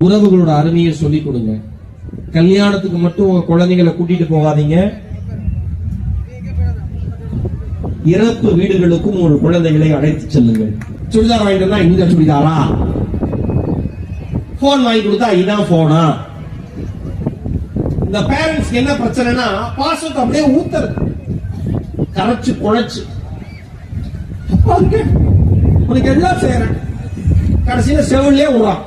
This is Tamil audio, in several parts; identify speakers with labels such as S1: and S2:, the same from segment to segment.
S1: உறவுகளோட அருமையை சொல்லிக் கொடுங்க. கல்யாணத்துக்கு மட்டும் உங்க குழந்தைகளை கூட்டிட்டு போகாதீங்க. இறப்பு வீடுகளுக்கும் ஒரு குழந்தைகளை அழைத்து செல்லுங்கள். சுடிதார் வாங்கிட்டு வந்தா இந்த சுடிதாரா, போன் வாங்கி கொடுத்தா இதான் போனா. இந்த பேரண்ட்ஸ்க்கு என்ன பிரச்சனைனா பாசத்தை அப்படியே ஊத்துறது, கரைச்சு குழைச்சு. அப்பா இருக்கு உனக்கு எல்லாம் செய்யறேன், கடைசியில செவிலே விடுறான்.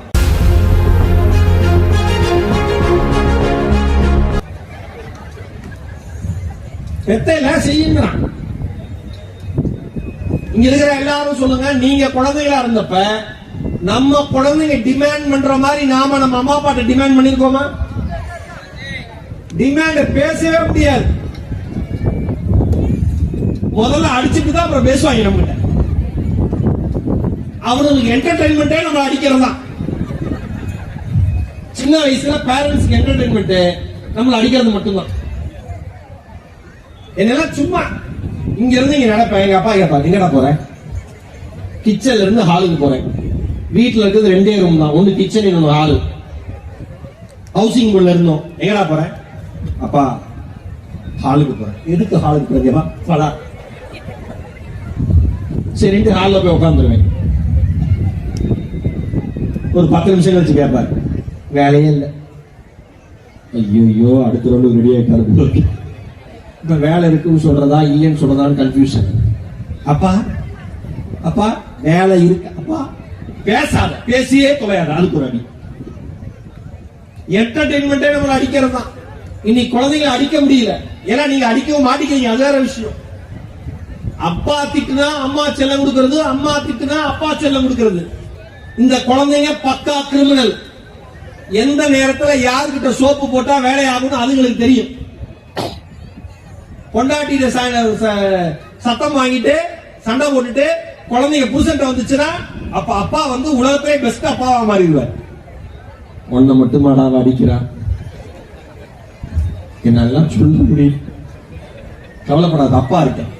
S1: பெத்தையில செய்யுங்கிறான். இங்க இருக்கிற எல்லாரும் சொல்லுங்க, நீங்க குழந்தைகளா இருந்தப்ப நம்ம குழந்தைங்க டிமாண்ட் பண்ற மாதிரி நாம நம்ம அம்மா அப்பாட்ட டிமாண்ட் பண்ணிருக்கோமா? டிமாண்ட் பேசவே முடியாது. முதல்ல அடிச்சுட்டு தான் அப்புறம் பேசுவாங்க நம்மகிட்ட. அவங்களுக்கு என்டர்டைன்மெண்டே நம்ம அடிக்கிறதா. சின்ன வயசுல பேரண்ட்ஸ்க்கு என்டர்டைன்மெண்ட் நம்மள அடிக்கிறது மட்டும்தான். என்னெல்லாம் சும்மா இங்க இருந்து இங்க நடப்பேன். எங்க அப்பா கேட்பாரு, எங்கடா போறேன்? கிச்சன்ல இருந்து ஹாலுக்கு போறேன். வீட்டுல இருக்கிறது 2 ரூம் தான், ஒன்னு கிச்சன் இன்னொன்னு ஹாலு. ஹவுசிங் போர்ட்ல இருந்தோம். எங்கடா போறேன்? அப்பா ஹாலுக்கு போறேன். எதுக்கு ஹாலுக்கு போறேன்? படா சரின்ட்டு ஹாலில் போய் உட்காந்துருவேன். ஒரு 10 நிமிஷம் கழிச்சு கேட்பாரு, வேலையே இல்லை. ஐயோ அடுத்த ரவுண்டு ரெடி ஆயிட்டாரு. இப்ப வேலை இருக்குன்னு சொல்றதா இல்லைன்னு சொல்றதான்னு கன்ஃபியூஷன். அப்பா அப்பா வேலை இருக்கு. அப்பா பேசாத, பேசியே தொலையாத. அதுக்கு ஒரு அடி. என்டர்டைன்மெண்டே நம்மள அடிக்கிறது தான். இன்னைக்கு குழந்தைங்களை அடிக்க முடியல, ஏன்னா நீங்க அடிக்கவும் மாட்டிக்கிறீங்க. அது வேற விஷயம். அப்பா திட்டுனா அம்மா செல்லம் கொடுக்கிறது, அம்மா திட்டுனா அப்பா செல்லம் கொடுக்கிறது. இந்த குழந்தைங்க பக்கா கிரிமினல். எந்த நேரத்துல யாருக்கிட்ட சோப்பு போட்டா வேலையாகும் அதுங்களுக்கு தெரியும். பொண்டாட்டிட்ட சத்தம் வாங்கிட்டு சண்டை போட்டுட்டு குழந்தைங்க புருஷன் வந்துச்சுன்னா அப்ப அப்பா வந்து உலகத்திலே பெஸ்ட் அப்பாவா மாறிடுவார். ஒன்ன மட்டும் மாடாவ அடிக்கிறான், என்னெல்லாம் சொல்ல முடியும். கவலைப்படாத, அப்பா இருக்கேன்.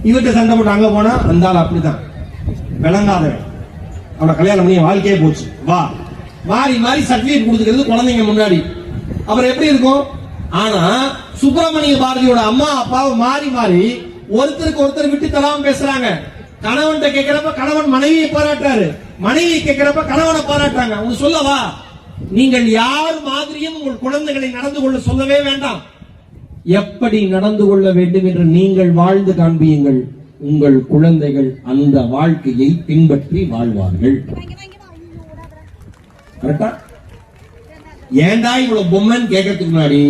S1: இவர்கிட்ட சண்டை போட்டு அங்க போனா அந்த ஆள் அப்படிதான் விளங்காதவன். அவனை கல்யாணம் பண்ணி வாழ்க்கையே போச்சு. வா மாறி மாறி சர்டிபிகேட் கொடுத்துக்கிறது குழந்தைங்க முன்னாடி. அப்புறம் எப்படி இருக்கும்? ஆனா சுப்பிரமணிய பாரதியோட அம்மா அப்பாவை மாறி மாறி ஒருத்தருக்கு ஒருத்தர் விட்டு தராம பேசுறாங்க. கணவன் கேட்கிறப்ப கணவன் மனைவியை பாராட்டுறாரு, மனைவி கேட்கிறப்ப கணவனை பாராட்டுறாங்க. உங்களுக்கு சொல்லவா, நீங்கள் யார் மாதிரியும் உங்கள் குழந்தைகளை நடந்து கொள்ள சொல்லவே வேண்டாம். எப்படி நடந்து கொள்ள வேண்டும் என்று நீங்கள் வாழ்ந்து காண்பியுங்கள். உங்கள் குழந்தைகள் அந்த வாழ்க்கையை பின்பற்றி வாழ்வார்கள். கரெக்டா? ஏண்டா இவ்வளவு பொம்மைன்னு கேட்கறதுக்கு முன்னாடி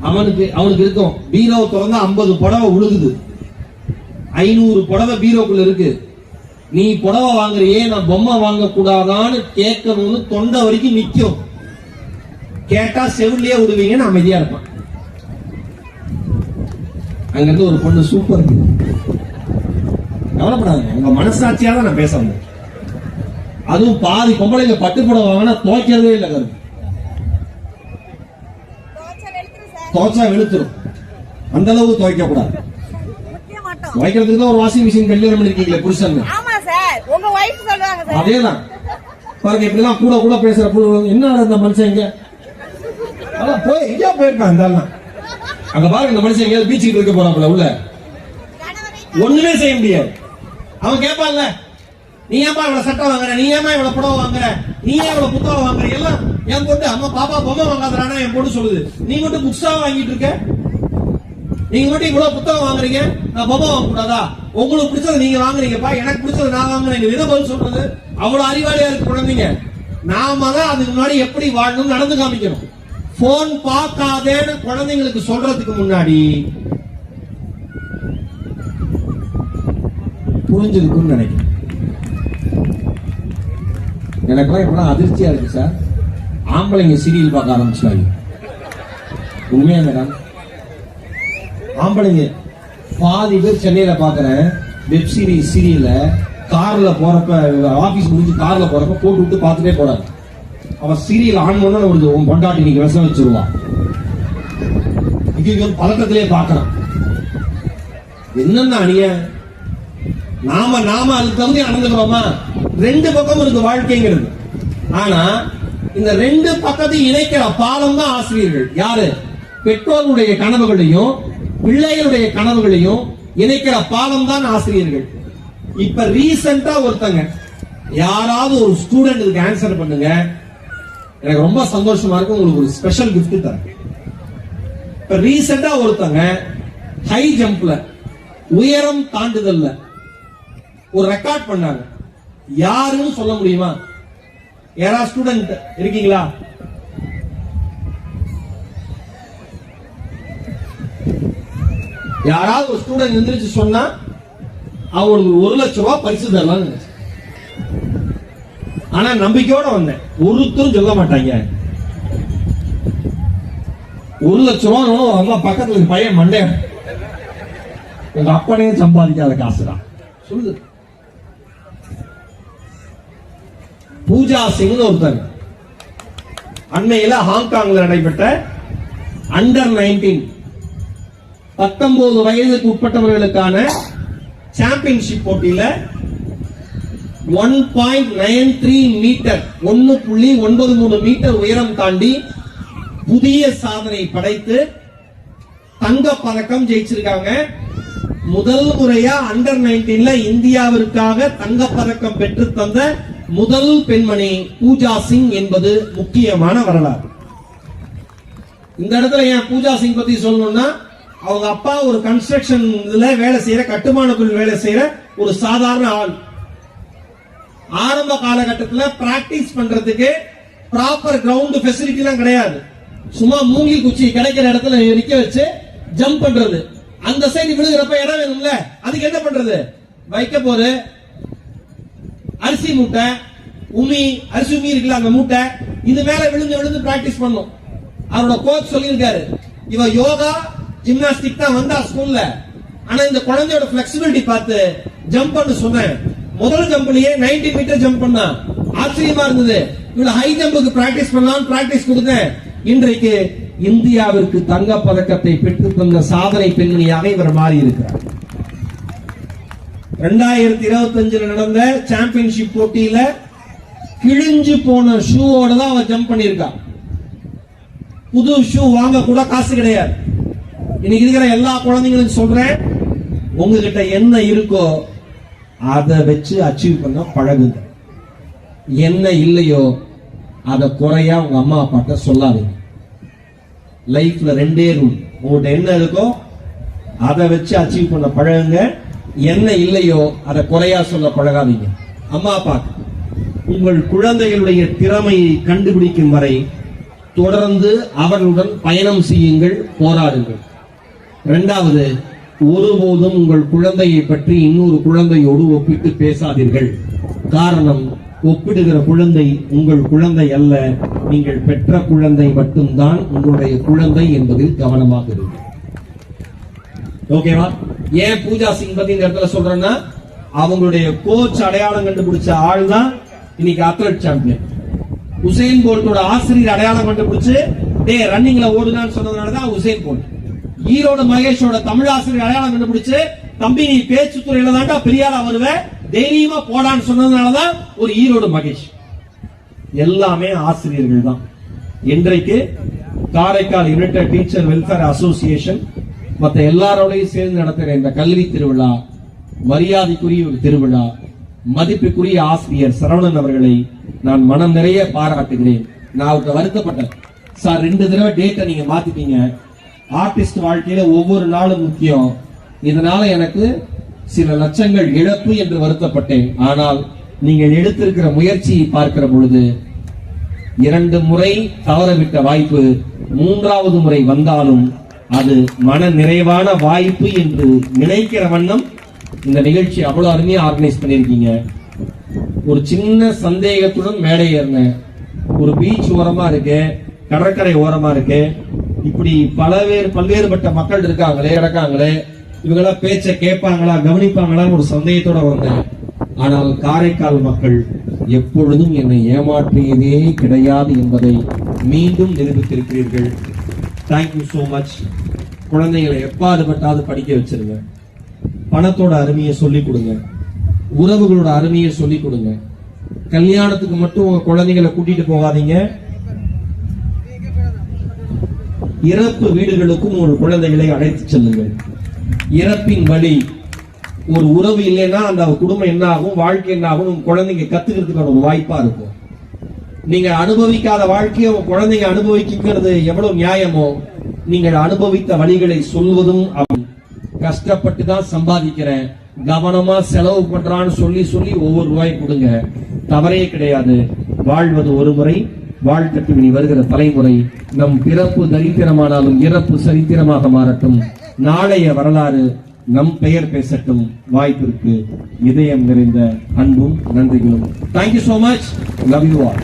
S1: அவனுக்கு இருக்கும். பீரோ திறந்தா 50 புடவை உழுகுது, 500 புடவை பீரோக்குள்ள இருக்கு. நீ புடவை வாங்குறியே, நான் பொம்மை வாங்க கூடாதான்னு கேட்கணும்னு தொண்டை வரைக்கும் நிக்கும். கேட்டா செவிலியே விடுவீங்கன்னு அமைதியா இருப்பான். அங்க இருந்து ஒரு பொண்ணு சூப்பர், கவலைப்படாதுங்க, உங்க மனசாட்சியா தான் நான் பேச வந்தேன். அதுவும் பாதி பொம்பளைங்க பட்டு புடவை வாங்கினா துவைக்கிறதே இல்லை. கருத்து துவைச்சா வெளுத்துரும். அந்த அளவுக்கு துவைக்க கூடாது. துவைக்கிறதுக்கு தான் ஒரு வாஷிங் மிஷின் கல்யாணம் பண்ணிருக்கீங்களே புருஷன். அதேதான் பாருங்க, இப்படிலாம் கூட கூட பேசுற என்ன அந்த மனுஷன் இங்க போய் எங்கேயா போயிருக்கான். அங்க பாருங்க, இந்த மனுஷன் எங்கேயாவது பீச்சுக்கு இருக்க போறாப்ல உள்ள, ஒண்ணுமே செய்ய முடியாது. அவன் கேட்பான்ல, நீ ஏமா இவ்வளவு சட்டை வாங்குற, நீ ஏமா இவ்வளவு புடவை வாங்குற, நீ ஏன் இவ்வளவு புத்தகம் வாங்குற, எல்லாம் என் பொண்ணு அம்மா பாப்பா பொம்மை வாங்காதானா என் பொண்ணு சொல்லுது. நீ மட்டும் புக்ஸா வாங்கிட்டு இருக்க, நீங்க மட்டும் இவ்வளவு புத்தகம் வாங்குறீங்க, நான் பொம்மை வாங்க கூடாதா? உங்களுக்கு பிடிச்சது நீங்க வாங்குறீங்கப்பா, எனக்கு பிடிச்சது நான் வாங்குறேன். என்ன பதில் சொல்றது? அவ்வளவு அறிவாளியா இருக்கு குழந்தைங்க. நாம தான் அதுக்கு முன்னாடி எப்படி வாழணும் நடந்து காமிக்கணும். போன் பார்க்காதேன்னு குழந்தைங்களுக்கு சொல்றதுக்கு முன்னாடி புரிஞ்சிருக்குன்னு நினைக்கிறேன். எனக்குலாம் இப்பெல்லாம் அதிர்ச்சியா இருக்கு சார். ஆம்பளைங்க சீரியல் பார்க்க ஆரம்பிச்சாங்க. உண்மையா மேடம், ஆம்பளைங்க பாதி பேர் சென்னையில பாக்குறேன் வெப் சீரிஸ் சீரியல்ல கார்ல போறப்ப, ஆபீஸ் முடிஞ்சு கார்ல போறப்ப போட்டு விட்டு பார்த்துட்டே போறாங்க. அவன் சீரியல் ஆன் பண்ண ஒரு பொண்டாட்டி நீங்க விஷம் வச்சிருவான். இது பழக்கத்திலே பாக்குறான். என்னன்னா அணிய நாம அதுக்கு தகுதி நடந்துக்கிறோமா? ரெண்டு பக்கம் இருக்கு வாழ்க்கைங்கிறது. ஆனா இந்த ரெண்டு பக்கத்தையும் இணைக்கிற பாலம் தான் ஆசிரியர்கள். யாரு? பெற்றோருடைய கனவுகளையும் பிள்ளைகளுடைய கனவுகளையும் இணைக்கிற பாலம் தான் ஆசிரியர்கள். இப்ப ரீசெண்டா ஒருத்தங்க, யாராவது ஒரு ஸ்டூடெண்ட் இதுக்கு ஆன்சர் பண்ணுங்க, எனக்கு ரொம்ப சந்தோஷமா இருக்கு, உங்களுக்கு ஒரு ஸ்பெஷல் கிஃப்ட் தரேன். இப்ப ரீசெண்டா ஒருத்தங்க ஹை ஜம்ப்ல, உயரம் தாண்டுதல்ல ஒரு ரெக்கார்ட் பண்ணாங்க. யாருன்னு சொல்ல முடியுமா? யாராவது ஸ்டூடெண்ட் இருக்கீங்களா? யாராவது ஒரு ஸ்டூடெண்ட் எந்திரிச்சு சொன்னா அவங்களுக்கு 1 லட்சம் ரூபாய் பரிசு தரலாம். ஆனா நம்பிக்கையோட வந்தேன், ஒருத்தரும் சொல்ல மாட்டாங்க 1 லட்சம் ரூபாய். அவங்க பக்கத்துல பையன் மண்டே, உங்க அப்பனே சம்பாதிக்காத காசுதான் சொல்லுது. பூஜா சிங் ஒருத்தர் அண்மையில ஹாங்காங்ல நடைபெற்ற அண்டர் 19 19 வயதுக்கு உட்பட்டவர்களுக்கான சாம்பியன்ஷிப் போட்டியில 1.93 மீட்டர் 1.93 மீட்டர் உயரம் தாண்டி புதிய சாதனை படைத்து தங்க பதக்கம் ஜெயிச்சிருக்காங்க. முதல் முறையா அண்டர் 19ல இந்தியாவிற்காக தங்க பதக்கம் பெற்று தந்த முதல் பெண்மணி பூஜா சிங் என்பது முக்கியமான வரலாறு. இந்த இடத்துல ஏன் பூஜா சிங் பத்தி சொல்லணும்னா, அவங்க அப்பா ஒரு கன்ஸ்ட்ரக்ஷன் வேலை செய்யற, கட்டுமான தொழில் வேலை செய்யற ஒரு சாதாரண ஆள். ஆரம்ப காலகட்டத்தில் பிராக்டிஸ் பண்றதுக்கு ப்ராப்பர் கிரவுண்ட் ஃபெசிலிட்டி எல்லாம் கிடையாது. சும்மா மூங்கி குச்சி கிடைக்கிற இடத்துல நிக்க வச்சு ஜம்ப் பண்றது. அந்த சைடு விழுகிறப்ப இடம் வேணும்ல, அதுக்கு என்ன பண்றது? வைக்க போற அரிசி மூட்டை, அரிசி உமி இருக்குல்ல, அந்த மூட்டை இது மேல விழுந்து விழுந்து பிராக்டிஸ் பண்ணும். அவரோட கோச் சொல்லியிருக்காரு, இவ யோகா ஜிம்னாஸ்டிக் தான் வந்தா ஸ்கூல்ல, ஆனா இந்த குழந்தையோட பிளெக்சிபிலிட்டி பார்த்து ஜம்ப் பண்ண சொன்னேன். முதல் ஜம்ப்லயே 90 மீட்டர் ஜம்ப் பண்ணா, ஆச்சரியமா இருந்தது. இவ்வளவு ஹை ஜம்புக்கு பிராக்டிஸ் பண்ணலாம், பிராக்டிஸ் கொடுத்தேன். இன்றைக்கு இந்தியாவிற்கு தங்க பதக்கத்தை பெற்று தந்த சாதனை பெண்மணியாக இவர் மாறி இருக்கிறார். 2025 நடந்த சாம்பியன்ஷிப் போட்டியில கிழிஞ்சு போன ஷூவோட தான் அவர் ஜம்ப் பண்ணியிருக்கா. புது ஷூ வாங்க கூட காசு கிடையாது. இன்னைக்கு இருக்கிற எல்லா குழந்தைங்களும் சொல்றேன், உங்ககிட்ட என்ன இருக்கோ அதை வச்சு அச்சீவ் பண்ண பழகுங்க. என்ன இல்லையோ அதை குறையா உங்க அம்மா அப்பாட்ட சொல்லாதீங்க. லைஃப்ல 2 ரூல், உங்கள்கிட்ட என்ன இருக்கோ அதை வச்சு அச்சீவ் பண்ண பழகுங்க. என்ன இல்லையோ அதை குறையா சொல்ல பழகாதீங்க. அம்மா அப்பா, உங்கள் குழந்தைகளுடைய திறமையை கண்டுபிடிக்கும் வரை தொடர்ந்து அவர்களுடன் பயணம் செய்யுங்கள், போராடுங்கள். 2வது, ஒருபோதும் உங்கள் குழந்தையை பற்றி இன்னொரு குழந்தையோடு ஒப்பிட்டு பேசாதீர்கள். காரணம், ஒப்பிடுகிற குழந்தை உங்கள் குழந்தை அல்ல, நீங்கள் பெற்ற குழந்தை மட்டும்தான் உங்களுடைய குழந்தை என்பதில் கவனமாக இருக்கு. ஓகேவா? ஏன் பூஜா சிங் பத்தி இந்த இடத்துல சொல்றேன்னா, அவங்களுடைய கோச் அடையாளம் கண்டுபிடிச்ச ஆள் தான் இன்னைக்கு அத்லெட் சாம்பியன். உசேன் போல்ட்டோட ஆசிரியர் அடையாளம் கண்டுபிடிச்சு டே ரன்னிங்ல ஓடுனான்னு சொன்னதுனாலதான் உசேன் போல்ட். ஈரோடு மகேஷோட தமிழ் ஆசிரியர் அடையாளம் கண்டுபிடிச்சு, தம்பி நீ பேச்சு துறையில தாண்டா பெரியாரா வருவ, தைரியமா போடான்னு சொன்னதுனாலதான் ஒரு ஈரோடு மகேஷ். எல்லாமே ஆசிரியர்கள் தான். இன்றைக்கு Karaikal United teacher welfare association மற்ற எல்லாரோடையும் சேர்ந்து நடத்துகிற இந்த கல்வி திருவிழா மரியாதைக்குரிய ஒரு திருவிழா. மதிப்புக்குரிய ஆசிரியர் சரவணன் அவர்களை நான் மனம் நிறைய பாராட்டுகிறேன். நான் அவருக்கு வருத்தப்பட்டேன், சார் 2 தடவை டேட்டை நீங்க மாத்திட்டீங்க. ஆர்டிஸ்ட் வாழ்க்கையில ஒவ்வொரு நாளும் முக்கியம், இதனால எனக்கு சில லட்சங்கள் இழப்பு என்று வருத்தப்பட்டேன். ஆனால் நீங்கள் எடுத்திருக்கிற முயற்சியை பார்க்கிற பொழுது 2 முறை தவறவிட்ட வாய்ப்பு 3வது முறை வந்தாலும் அது மன நிறைவான வாய்ப்பு என்று நினைக்கிற வண்ணம் இந்த நிகழ்ச்சி அவ்வளவு அருமையா ஆர்கனைஸ் பண்ணிருக்கீங்க. ஒரு சின்ன சந்தேகத்துடன் மேடை ஏறினேன். ஒரு பீச் ஓரமா இருக்கு, கடற்கரை ஓரமா இருக்கு, இப்படி பல்வேறுபட்ட மக்கள் இருக்காங்களே, இவங்களா பேச்ச கேட்பாங்களா, கவனிப்பாங்களான்னு ஒரு சந்தேகத்தோட வந்தேன். ஆனால் காரைக்கால் மக்கள் எப்பொழுதும் என்னை ஏமாற்றியதே கிடையாது என்பதை மீண்டும் நிரூபித்திருக்கிறீர்கள். Thank you so much. குழந்தைகளை எப்பாடுபட்டாவது படிக்க வச்சிருங்க, பணத்தோட அருமையை சொல்லிக் கொடுங்க. உறவுகளோட அருமையை சொல்லிக் கொடுங்க. கல்யாணத்துக்கு மட்டும் உங்க குழந்தைகளை கூட்டிட்டு போகாதீங்க. இறப்பு வீடுகளுக்கும் ஒரு குழந்தைகளை அழைத்து செல்லுங்கள். இறப்பின் வழி ஒரு உறவு இல்லைன்னா அந்த குடும்பம் என்ன ஆகும், வாழ்க்கை என்ன ஆகும், உங்க குழந்தைங்க கத்துக்கிறதுக்கான ஒரு வாய்ப்பா இருக்கும். நீங்க அனுபவிக்காத வாழ்க்கையை உங்க குழந்தைங்க அனுபவிக்கிறது எவ்வளவு நியாயமோ, நீங்கள் அனுபவித்த வழிகளை சொல்வதும். கஷ்டப்பட்டு தான் சம்பாதிக்கிறேன், கவனமா செலவு பண்றான்னு சொல்லி சொல்லி ஒவ்வொரு ரூபாய் கொடுங்க, தவறே கிடையாது. வாழ்வது ஒரு முறை, வாழ்க்கை இனி வருகிற தலைமுறை. நம் பிறப்பு தரித்திரமானாலும் இறப்பு சரித்திரமாக மாறட்டும். நாளைய வரலாறு நம் பெயர் பேசட்டும். வாய்ப்பிற்கு இதயம் நிறைந்த அன்பும் நன்றிகளும். Thank you so much. Love you all.